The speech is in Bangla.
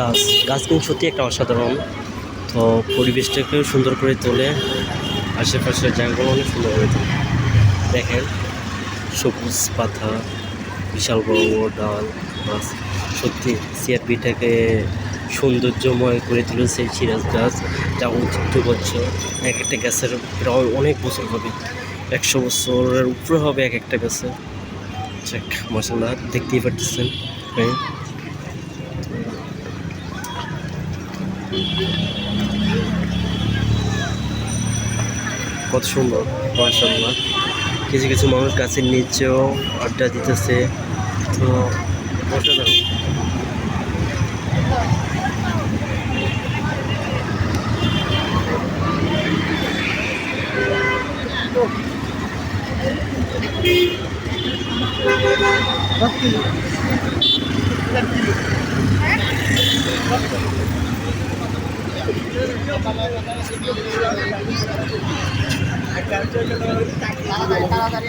গাছ গাছ কিন্তু সত্যি একটা অসাধারণ। তো পরিবেশটাকেও সুন্দর করে তোলে, আশেপাশের জায়গাগুলো অনেক সুন্দর করে তোলে। দেখেন সবুজ পাতা, বিশাল বড় বড় ডাল গাছ, সত্যি সিআরপিটাকে সৌন্দর্যময় করে তুলেছে। সিরাজ গাছ যা ঐতিহ্যবাহী, এক একটা গাছের প্রায় অনেক বছর হবে, 100 বছরের উপরে হবে এক একটা গাছে। যাক মাশাআল্লাহ, দেখতেই পারতেছেন। হ্যাঁ, কত সুন্দর মাশাআল্লাহ। কিছু কিছু মানুষ গাছের নিচেও আড্ডা দিতেছে। তো অসাধারণ। তাড়াতাড়ি